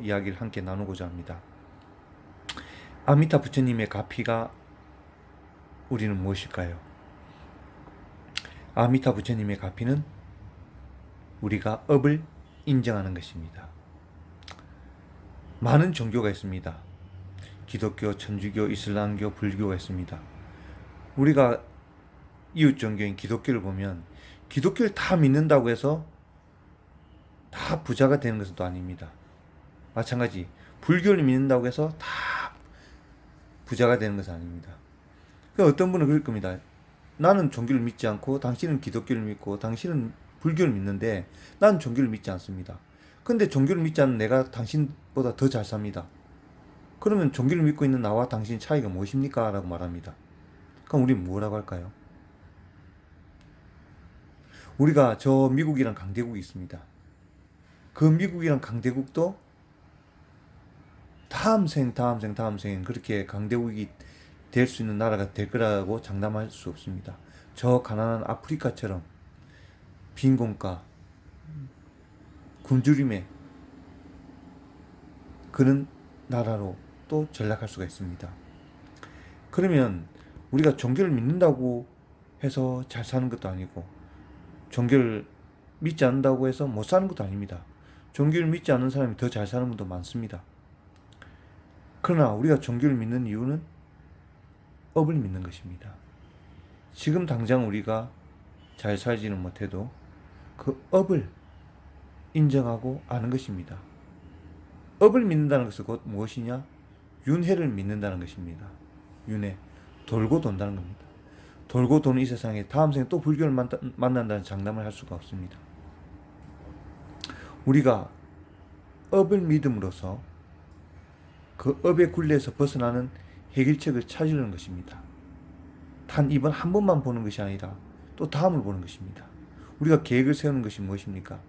이야기를 함께 나누고자 합니다. 아미타 부처님의 가피가 우리는 무엇일까요? 아미타 부처님의 가피는 우리가 업을 인정하는 것입니다. 많은 종교가 있습니다. 기독교, 천주교, 이슬람교, 불교가 있습니다. 우리가 이웃 종교인 기독교를 보면 기독교를 다 믿는다고 해서 다 부자가 되는 것은 또 아닙니다. 마찬가지 불교를 믿는다고 해서 다 부자가 되는 것은 아닙니다. 어떤 분은 그럴 겁니다. 나는 종교를 믿지 않고 당신은 기독교를 믿고 당신은 불교를 믿는데 나는 종교를 믿지 않습니다. 근데 종교를 믿지 않는 내가 당신보다 더 잘 삽니다. 그러면 종교를 믿고 있는 나와 당신 차이가 무엇입니까? 라고 말합니다. 그럼 우리는 뭐라고 할까요? 우리가 저 미국이란 강대국이 있습니다. 그 미국이란 강대국도 다음 생 그렇게 강대국이 될 수 있는 나라가 될 거라고 장담할 수 없습니다. 저 가난한 아프리카처럼 빈곤과 굶주림에 그런 나라로 또 전락할 수가 있습니다. 그러면 우리가 종교를 믿는다고 해서 잘 사는 것도 아니고 종교를 믿지 않는다고 해서 못 사는 것도 아닙니다. 종교를 믿지 않는 사람이 더 잘 사는 분도 많습니다. 그러나 우리가 종교를 믿는 이유는 업을 믿는 것입니다. 지금 당장 우리가 잘 살지는 못해도 그 업을 인정하고 아는 것입니다. 업을 믿는다는 것은 곧 무엇이냐? 윤회를 믿는다는 것입니다. 윤회, 돌고 돈다는 겁니다. 돌고 도는 이 세상에 다음 생에 또 불교를 만난다는 장담을 할 수가 없습니다. 우리가 업을 믿음으로써 그 업의 굴레에서 벗어나는 해결책을 찾으려는 것입니다. 단 이번 한 번만 보는 것이 아니라 또 다음을 보는 것입니다. 우리가 계획을 세우는 것이 무엇입니까?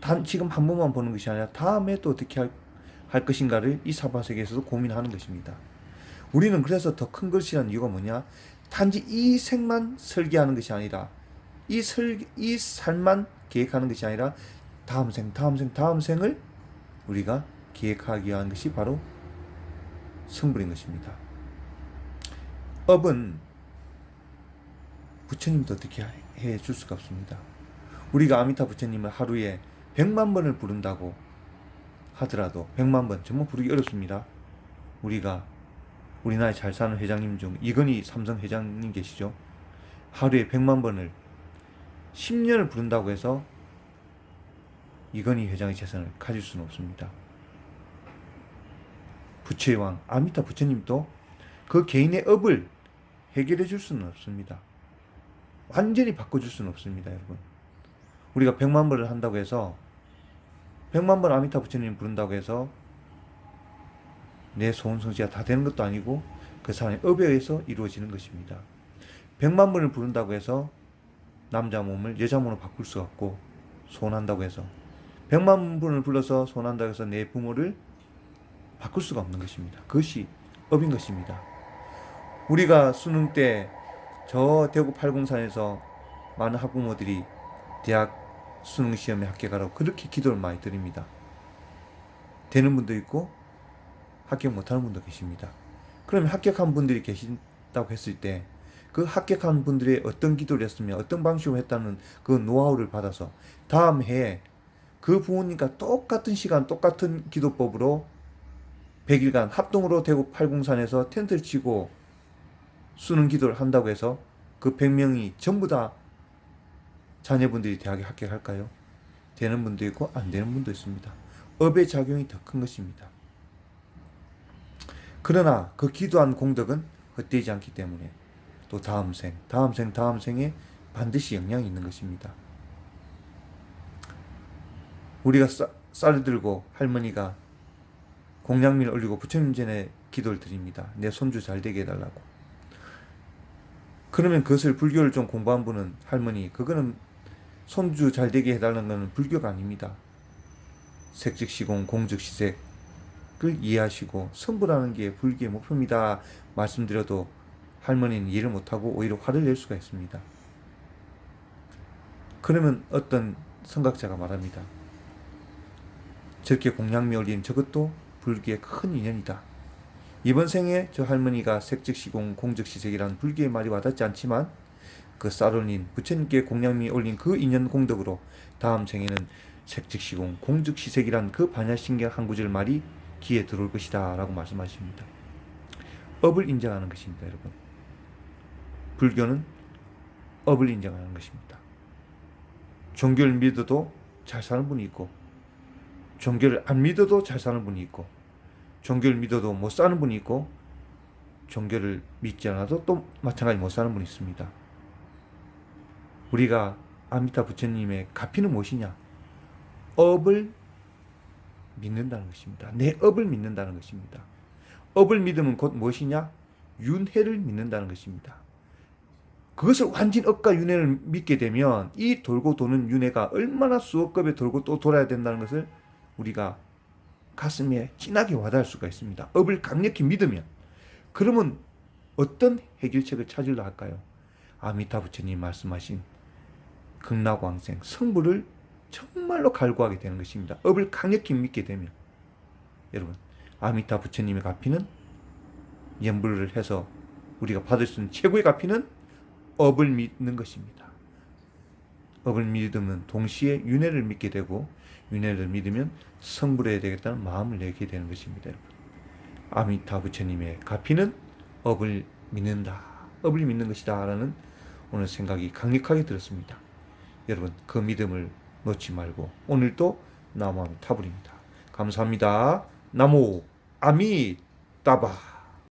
단 지금 한 번만 보는 것이 아니라 다음에 또 어떻게 할 것인가를 이 사바세계에서도 고민하는 것입니다. 우리는 그래서 더 큰 것이라는 이유가 뭐냐? 단지 이 생만 설계하는 것이 아니라 이 삶만 계획하는 것이 아니라 다음 생을 우리가 계획하기 위한 것이 바로 성불인 것입니다. 업은 부처님도 어떻게 해줄 수가 없습니다. 우리가 아미타 부처님을 하루에 100만 번을 부른다고 하더라도 100만 번 정말 부르기 어렵습니다. 우리나라에 잘 사는 회장님 중 이건희 삼성 회장님 계시죠? 하루에 100만 번을 10년을 부른다고 해서 이건희 회장의 재산을 가질 수는 없습니다. 부처의 왕 아미타 부처님도 그 개인의 업을 해결해 줄 수는 없습니다. 완전히 바꿔줄 수는 없습니다, 여러분. 우리가 100만 번을 한다고 해서 100만 번 아미타 부처님 부른다고 해서 내 소원 성취가 다 되는 것도 아니고 그 사람의 업에 의해서 이루어지는 것입니다. 100만 번을 부른다고 해서 남자 몸을 여자 몸으로 바꿀 수 없고 소원한다고 해서 100만 번을 불러서 소원한다고 해서 내 부모를 바꿀 수가 없는 것입니다. 그것이 업인 것입니다. 우리가 수능 때 저 대구 팔공산에서 많은 학부모들이 대학 수능 시험에 합격하라고 그렇게 기도를 많이 드립니다. 되는 분도 있고 합격 못하는 분도 계십니다. 그러면 합격한 분들이 계신다고 했을 때 그 합격한 분들의 어떤 기도를 했으며 어떤 방식으로 했다는 그 노하우를 받아서 다음 해에 그 부모님과 똑같은 시간 똑같은 기도법으로 100일간 합동으로 대구 팔공산에서 텐트를 치고 수능 기도를 한다고 해서 그 100명이 전부 다 자녀분들이 대학에 합격할까요? 되는 분도 있고 안 되는 분도 있습니다. 업의 작용이 더 큰 것입니다. 그러나 그 기도한 공덕은 헛되지 않기 때문에 또 다음 생에 반드시 영향이 있는 것입니다. 우리가 쌀을 들고 할머니가 공양미를 올리고 부처님 전에 기도를 드립니다. 내 손주 잘 되게 해달라고. 그러면 그것을 불교를 좀 공부한 분은 할머니 그거는 손주 잘 되게 해달라는 것은 불교가 아닙니다. 색즉시공 공즉시색을 이해하시고 성불하는 게 불교의 목표입니다 말씀드려도 할머니는 이해를 못하고 오히려 화를 낼 수가 있습니다. 그러면 어떤 성각자가 말합니다. 저렇게 공양미 올린 저것도 불교의 큰 인연이다. 이번 생에 저 할머니가 색즉시공 공즉시색이라는 불교의 말이 와닿지 않지만 그 쌀 올린 부처님께 공양미 올린 그 인연 공덕으로 다음 생에는 색즉시공 공즉시색이란 그 반야신경 한 구절 말이 귀에 들어올 것이다 라고 말씀하십니다. 업을 인정하는 것입니다. 여러분, 불교는 업을 인정하는 것입니다. 종교를 믿어도 잘 사는 분이 있고, 종교를 안 믿어도 잘 사는 분이 있고, 종교를 믿어도 못 사는 분이 있고, 종교를 믿지 않아도 또 마찬가지 못 사는 분이 있습니다. 우리가 아미타 부처님의 가피는 무엇이냐? 업을 믿는다는 것입니다. 내 업을 믿는다는 것입니다. 업을 믿으면 곧 무엇이냐? 윤회를 믿는다는 것입니다. 그것을 완전 업과 윤회를 믿게 되면 이 돌고 도는 윤회가 얼마나 수억 겁에 돌고 또 돌아야 된다는 것을 우리가 가슴에 진하게 와닿을 수가 있습니다. 업을 강력히 믿으면. 그러면 어떤 해결책을 찾으려 할까요? 아미타 부처님 말씀하신 극락왕생 성불을 정말로 갈구하게 되는 것입니다. 업을 강력히 믿게 되면. 여러분, 아미타 부처님의 가피는 연불을 해서 우리가 받을 수 있는 최고의 가피는 업을 믿는 것입니다. 업을 믿으면 동시에 윤회를 믿게 되고, 윤회를 믿으면 성불해야 되겠다는 마음을 내게 되는 것입니다. 여러분, 아미타 부처님의 가피는 업을 믿는다, 업을 믿는 것이다 라는 오늘 생각이 강력하게 들었습니다. 여러분, 그 믿음을 놓지 말고 오늘도 나무 아미타불입니다. 감사합니다. 나무 아미따바.